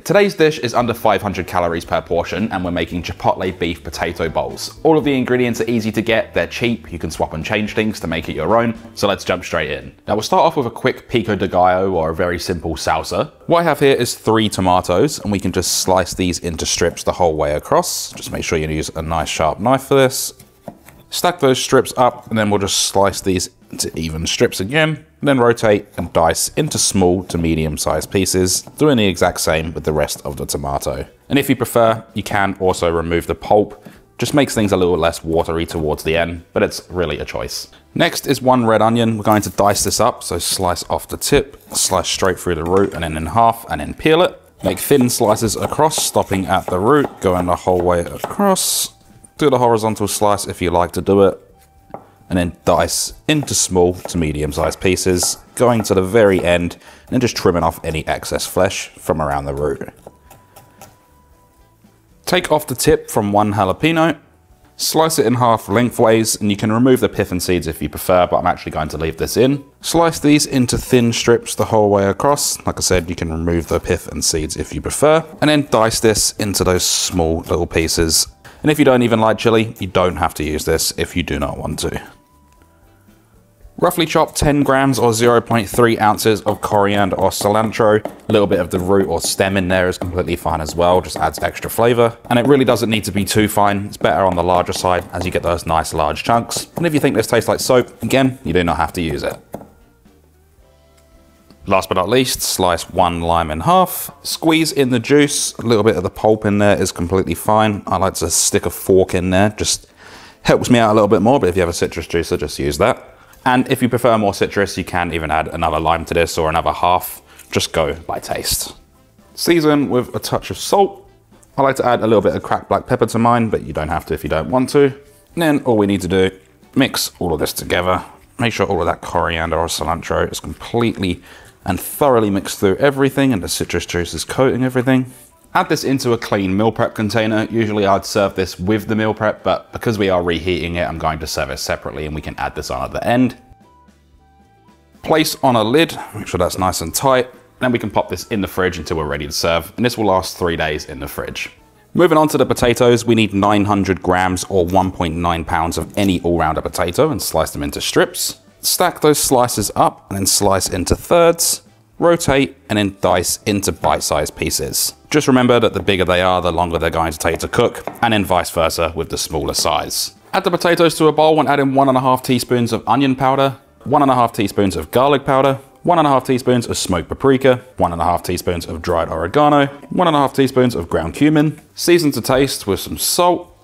Today's dish is under 500 calories per portion, and we're making Chipotle Beef Potato Bowls. All of the ingredients are easy to get, they're cheap, you can swap and change things to make it your own, so let's jump straight in. Now we'll start off with a quick pico de gallo, or a very simple salsa. What I have here is 3 tomatoes, and we can just slice these into strips the whole way across. Just make sure you use a nice sharp knife for this. Stack those strips up, and then we'll just slice these into even strips again, then rotate and dice into small to medium sized pieces, doing the exact same with the rest of the tomato. And if you prefer, you can also remove the pulp. Just makes things a little less watery towards the end, but it's really a choice. Next is 1 red onion. We're going to dice this up, so slice off the tip, slice straight through the root and then in half, and then peel it. Make thin slices across, stopping at the root, going the whole way across. Do the horizontal slice if you like to do it, and then dice into small to medium sized pieces, going to the very end and just trimming off any excess flesh from around the root. Take off the tip from 1 jalapeno, slice it in half lengthways, and you can remove the pith and seeds if you prefer, but I'm actually going to leave this in. Slice these into thin strips the whole way across. Like I said, you can remove the pith and seeds if you prefer, and then dice this into those small little pieces. And if you don't even like chili, you don't have to use this if you do not want to. Roughly chop 10 grams or 0.3 ounces of coriander or cilantro. A little bit of the root or stem in there is completely fine as well, just adds extra flavor. And it really doesn't need to be too fine. It's better on the larger side as you get those nice large chunks. And if you think this tastes like soap, again, you do not have to use it. Last but not least, slice 1 lime in half, squeeze in the juice. A little bit of the pulp in there is completely fine. I like to stick a fork in there, just helps me out a little bit more, but if you have a citrus juicer, just use that. And if you prefer more citrus, you can even add another lime to this or another half. Just go by taste. Season with a touch of salt. I like to add a little bit of cracked black pepper to mine, but you don't have to if you don't want to. And then all we need to do, mix all of this together. Make sure all of that coriander or cilantro is completely and thoroughly mixed through everything, and the citrus juice is coating everything. Add this into a clean meal prep container. Usually I'd serve this with the meal prep, but because we are reheating it, I'm going to serve it separately and we can add this on at the end. Place on a lid, make sure that's nice and tight. Then we can pop this in the fridge until we're ready to serve, and this will last 3 days in the fridge. Moving on to the potatoes, we need 900 grams or 1.9 pounds of any all-rounder potato and slice them into strips. Stack those slices up and then slice into thirds, rotate, and then dice into bite-sized pieces. Just remember that the bigger they are, the longer they're going to take to cook, and then vice versa with the smaller size. Add the potatoes to a bowl and add in 1.5 teaspoons of onion powder, 1.5 teaspoons of garlic powder, 1.5 teaspoons of smoked paprika, 1.5 teaspoons of dried oregano, 1.5 teaspoons of ground cumin, season to taste with some salt,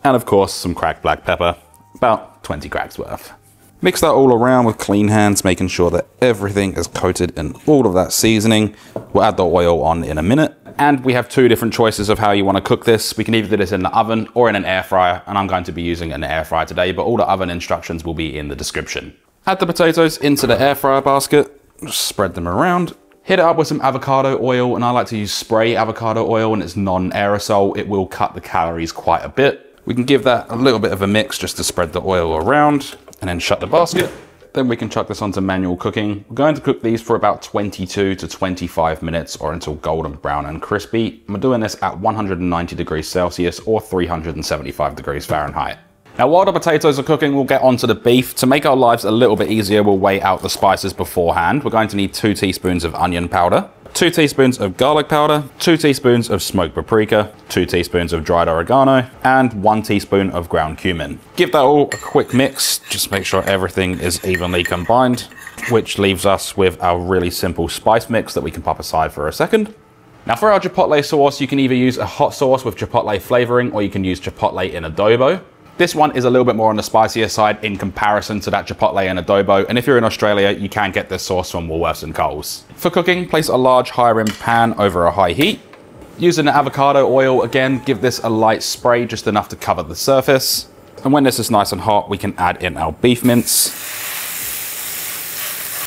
and of course some cracked black pepper, about 20 cracks worth. Mix that all around with clean hands, making sure that everything is coated in all of that seasoning. We'll add the oil on in a minute. And we have 2 different choices of how you want to cook this. We can either do this in the oven or in an air fryer, and I'm going to be using an air fryer today, but all the oven instructions will be in the description. Add the potatoes into the air fryer basket, just spread them around. Hit it up with some avocado oil, and I like to use spray avocado oil, and it's non-aerosol. It will cut the calories quite a bit. We can give that a little bit of a mix just to spread the oil around, and then shut the basket. Then we can chuck this onto manual cooking. We're going to cook these for about 22 to 25 minutes or until golden brown and crispy. We're doing this at 190 degrees Celsius or 375 degrees Fahrenheit. Now, while the potatoes are cooking, we'll get onto the beef. To make our lives a little bit easier, we'll weigh out the spices beforehand. We're going to need 2 teaspoons of onion powder, 2 teaspoons of garlic powder, 2 teaspoons of smoked paprika, 2 teaspoons of dried oregano, and 1 teaspoon of ground cumin. Give that all a quick mix, just make sure everything is evenly combined, which leaves us with our really simple spice mix that we can pop aside for a second. Now for our chipotle sauce, you can either use a hot sauce with chipotle flavoring, or you can use chipotle in adobo. This one is a little bit more on the spicier side in comparison to that chipotle and adobo, and if you're in Australia, you can get this sauce from Woolworths and Coles. For cooking, place a large high-rimmed pan over a high heat. Using the avocado oil, again, give this a light spray, just enough to cover the surface. And when this is nice and hot, we can add in our beef mince.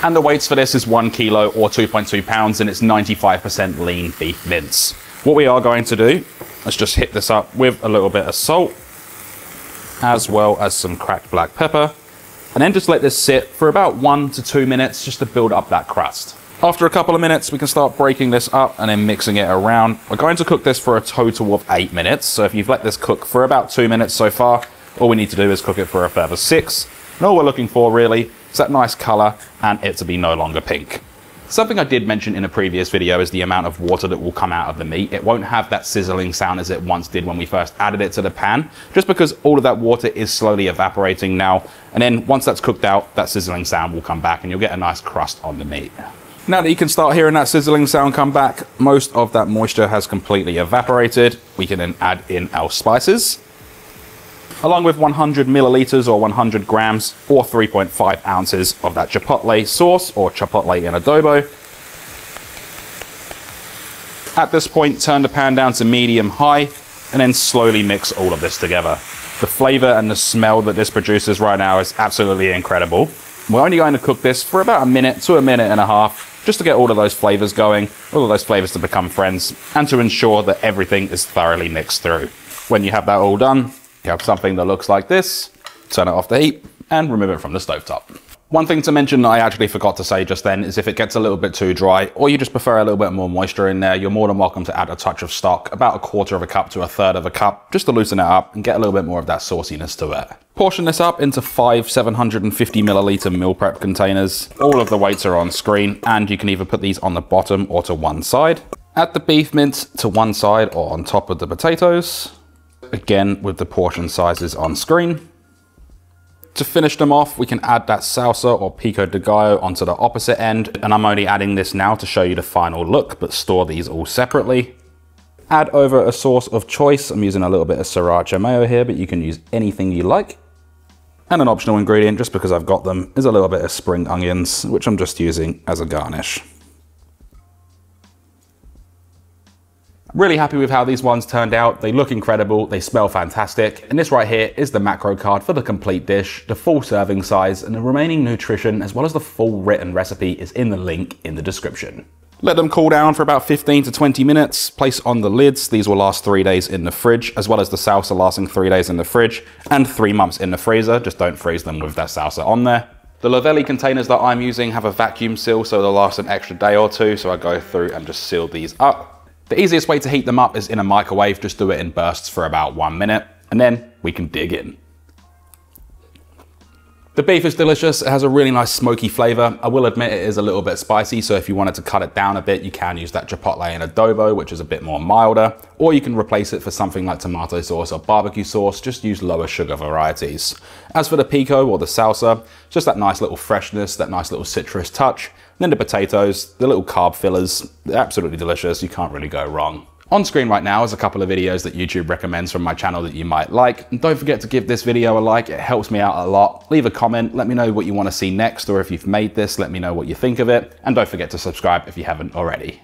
And the weights for this is 1 kilo or 2.2 pounds, and it's 95% lean beef mince. What we are going to do is just hit this up with a little bit of salt, as well as some cracked black pepper, and then just let this sit for about 1 to 2 minutes just to build up that crust. After a couple of minutes, we can start breaking this up and then mixing it around. We're going to cook this for a total of 8 minutes. So if you've let this cook for about 2 minutes so far, all we need to do is cook it for a further 6. And all we're looking for really is that nice color and it to be no longer pink. Something I did mention in a previous video is the amount of water that will come out of the meat. It won't have that sizzling sound as it once did when we first added it to the pan, just because all of that water is slowly evaporating now. And then once that's cooked out, that sizzling sound will come back and you'll get a nice crust on the meat. Now that you can start hearing that sizzling sound come back, most of that moisture has completely evaporated. We can then add in our spices, along with 100 milliliters or 100 grams or 3.5 ounces of that chipotle sauce or chipotle in adobo. At this point, turn the pan down to medium-high and then slowly mix all of this together. The flavor and the smell that this produces right now is absolutely incredible. We're only going to cook this for about a minute to a minute and a half, just to get all of those flavors going, all of those flavors to become friends, and to ensure that everything is thoroughly mixed through. When you have that all done, you have something that looks like this. Turn it off the heat and remove it from the stovetop. One thing to mention that I actually forgot to say just then is if it gets a little bit too dry, or you just prefer a little bit more moisture in there, you're more than welcome to add a touch of stock, about 1/4 cup to 1/3 of a cup, just to loosen it up and get a little bit more of that sauciness to it. Portion this up into 5 750 milliliter meal prep containers. All of the weights are on screen, and you can either put these on the bottom or to one side. Add the beef mince to one side or on top of the potatoes, again with the portion sizes on screen. To finish them off, we can add that salsa or pico de gallo onto the opposite end, and I'm only adding this now to show you the final look, but store these all separately. Add over a sauce of choice. I'm using a little bit of sriracha mayo here, but you can use anything you like. And an optional ingredient, just because I've got them, is a little bit of spring onions, which I'm just using as a garnish. Really happy with how these ones turned out. They look incredible, they smell fantastic. And this right here is the macro card for the complete dish, the full serving size, and the remaining nutrition, as well as the full written recipe, is in the link in the description. Let them cool down for about 15 to 20 minutes. Place on the lids. These will last 3 days in the fridge, as well as the salsa lasting 3 days in the fridge and 3 months in the freezer. Just don't freeze them with that salsa on there. The Lavelli containers that I'm using have a vacuum seal, so they'll last an extra day or two. So I go through and just seal these up. The easiest way to heat them up is in a microwave. Just do it in bursts for about 1 minute, and then we can dig in. The beef is delicious. It has a really nice smoky flavor. I will admit it is a little bit spicy, so if you wanted to cut it down a bit, you can use that chipotle in adobo, which is a bit more milder, or you can replace it for something like tomato sauce or barbecue sauce. Just use lower sugar varieties. As for the pico or the salsa, just that nice little freshness, that nice little citrus touch. And then the potatoes, the little carb fillers, they're absolutely delicious. You can't really go wrong. On screen right now is a couple of videos that YouTube recommends from my channel that you might like. And don't forget to give this video a like, it helps me out a lot. Leave a comment, let me know what you want to see next, or if you've made this, let me know what you think of it. And don't forget to subscribe if you haven't already.